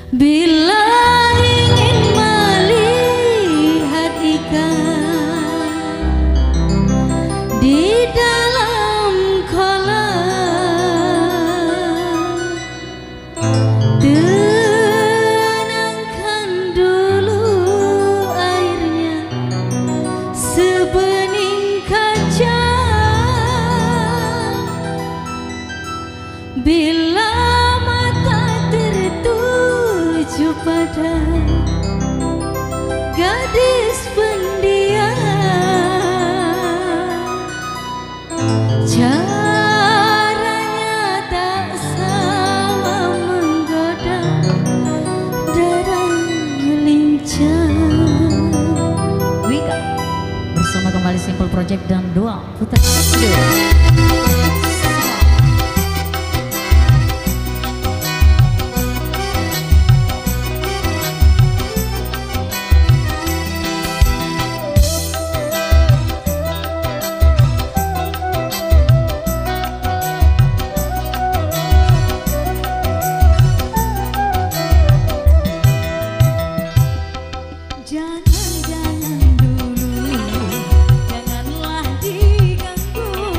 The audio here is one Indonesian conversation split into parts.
Bila ingin melihat ikan di dalam kolam, tenangkan dulu airnya sebening kaca. Bila mata tertuju pada gadis pendiam, caranya tak sama menggoda darah lincah. Wika bersama kembali Simple Project dan Dual Putar Studio. Jangan dulu, janganlah diganggu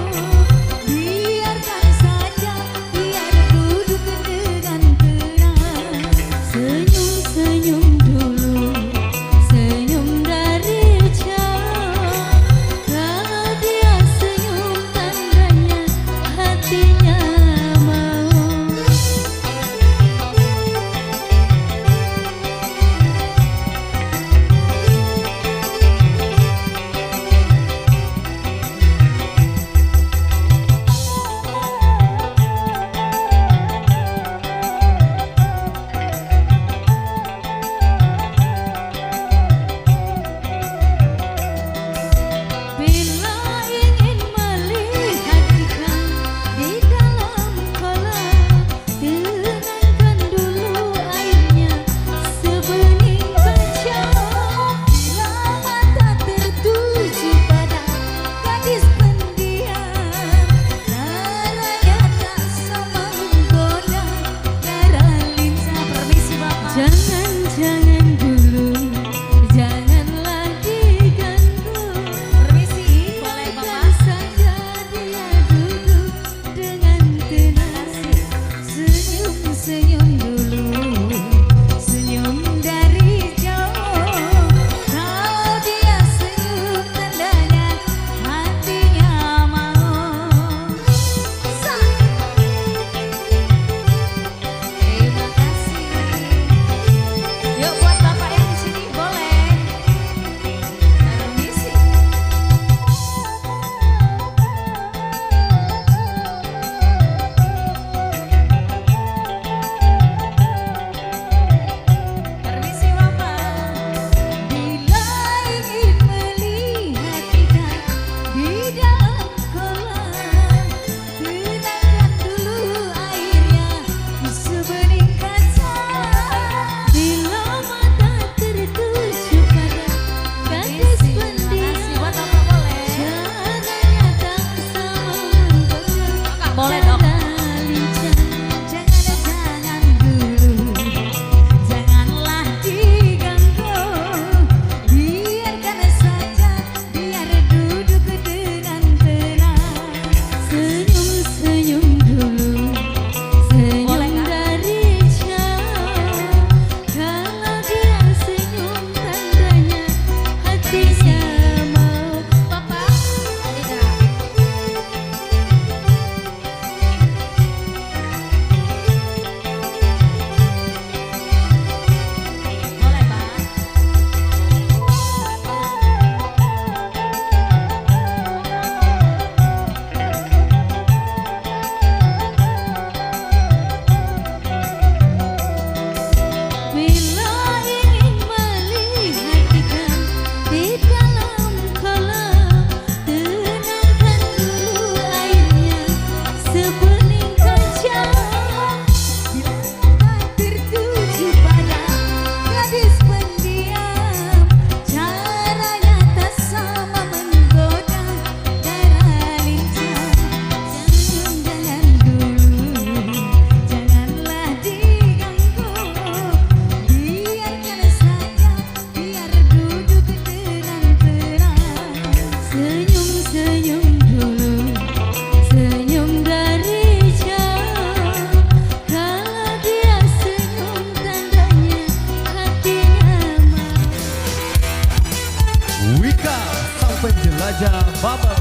Raja Bubble.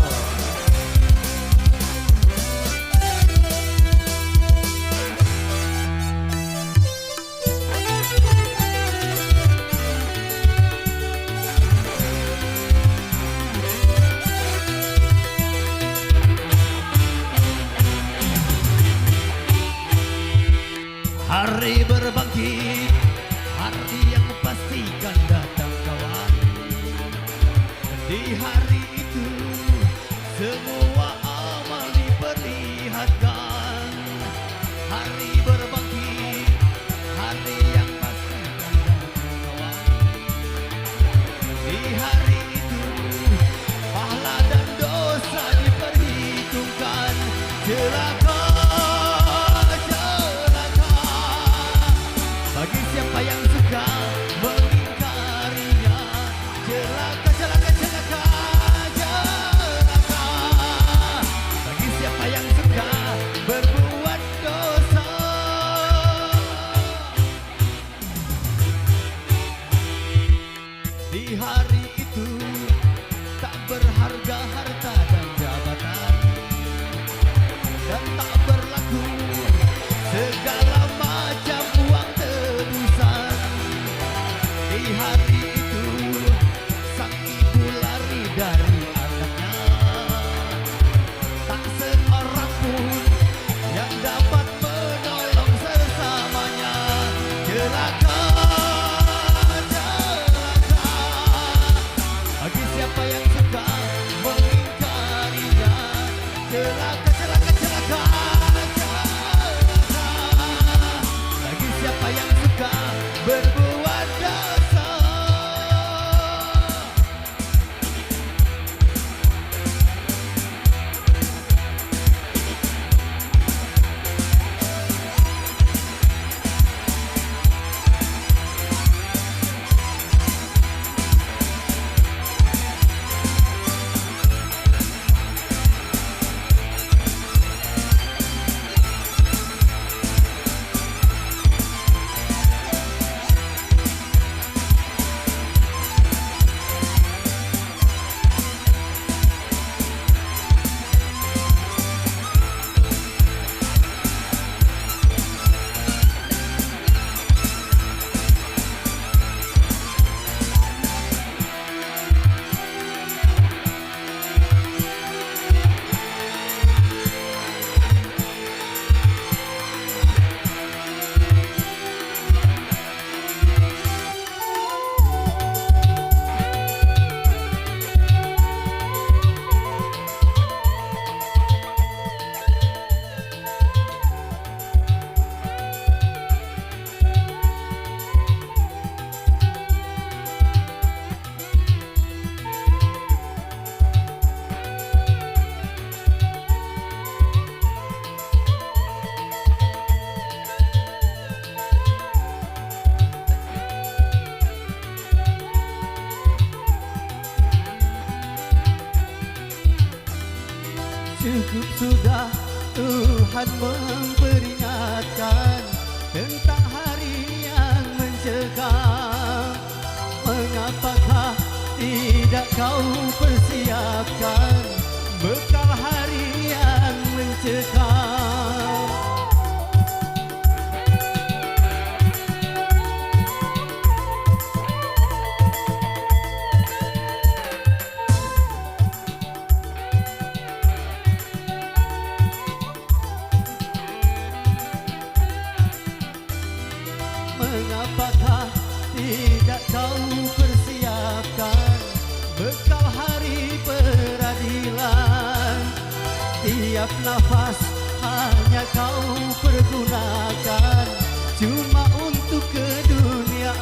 Hari berbangkit, hari yang pastikan datang kawan. Di hari itu semua amal diperlihatkan. Hari berbangkit, hari yang pastikan datang kawan. Di hari itu pahala dan dosa diperhitungkan. Celaka, bagi siapa yang suka mengingkarinya. Celaka, celaka, celaka, celaka. Bagi siapa yang suka berbuat dosa. Di hari itu tak berharga harta dan jabatan, dan tak berlaku segala macam uang tebusan. Di hari itu sang ibu lari dari anaknya, tak seorang pun yang dapat menolong sesamanya. Celaka, celaka, bagi siapa yang suka mengingkarinya. Celaka, celaka, celaka, celaka, bagi siapa yang suka berbuat dosa. Cukup sudah Tuhan memperingatkan tentang hari yang mencekam. Mengapakah tidak kau persiapkan bekal hari yang mencekam? Mengapakah tidak kau persiapkan bekal hari peradilan? Tiap nafas hanya kau pergunakan cuma untuk keduniaan.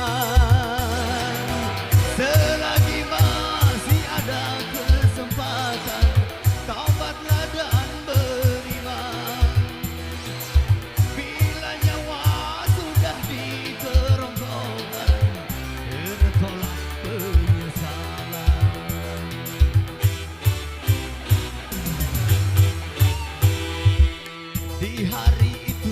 Selagi masih ada kesempatan, taubatlah dan beriman. Bila nyawa sudah di kerongkongan, tertolak penyesalan. Di hari itu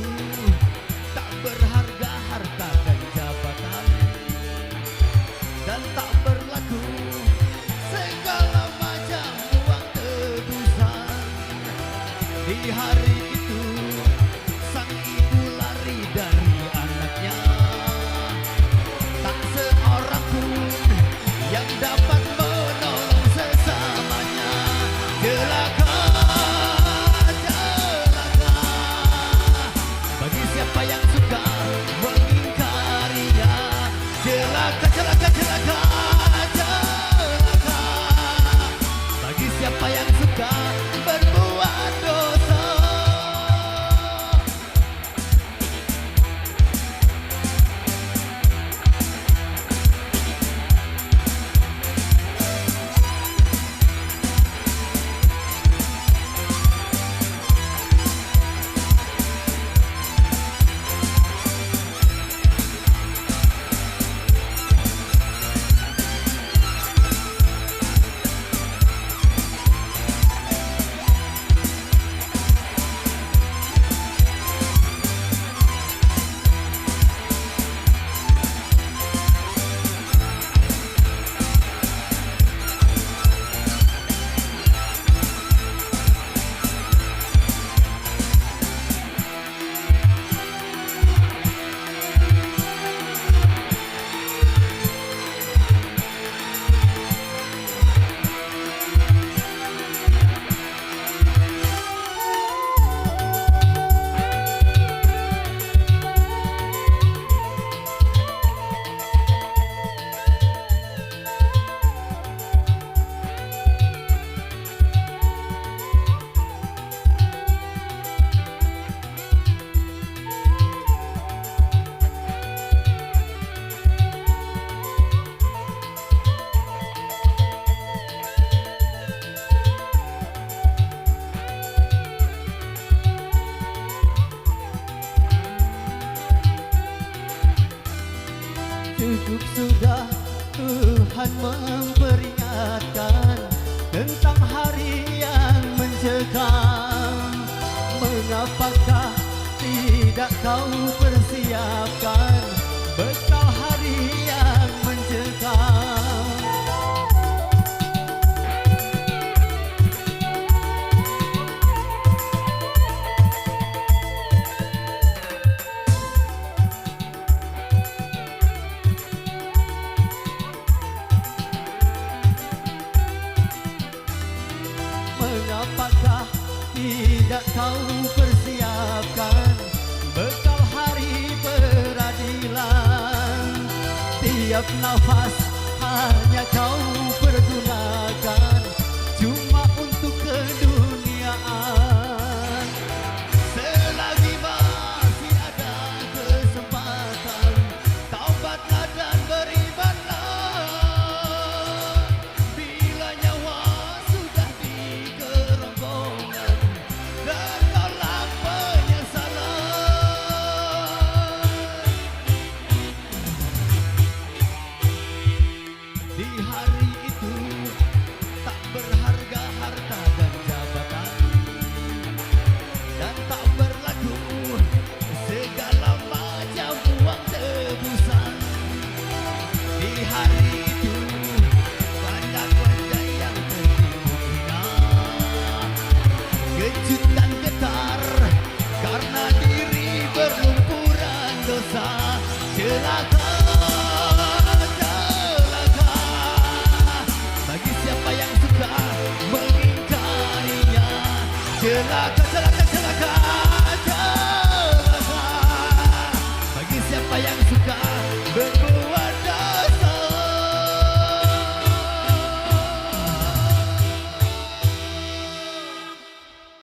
celaka, celaka, celaka, celaka bagi siapa yang suka berbuat dosa. Cukup sudah Tuhan memperingatkan tentang hari yang mencekam. Mengapakah tidak kau persiapkan bekal hari yang mencekam? Mengapakah tidak kau persiapkan bekal hari peradilan? Tiap nafas hanya kau pergunakan cuma untuk keduniaan. Selagi masih ada kesempatan, taubatlah dan beribadah. Bila nyawa sudah di kerongkongan dan tolak penyesalan. Di hari itu tak berharga harta dan jabatan, dan tak berlaku segala macam uang tebusan. Di hari itu banyak warga yang tertipu hina, kecut dan getar karena diri berlumpuran dosa. Celaka, celaka bagi siapa yang suka mengingkarinya. Celaka, celaka, celaka, celaka bagi siapa yang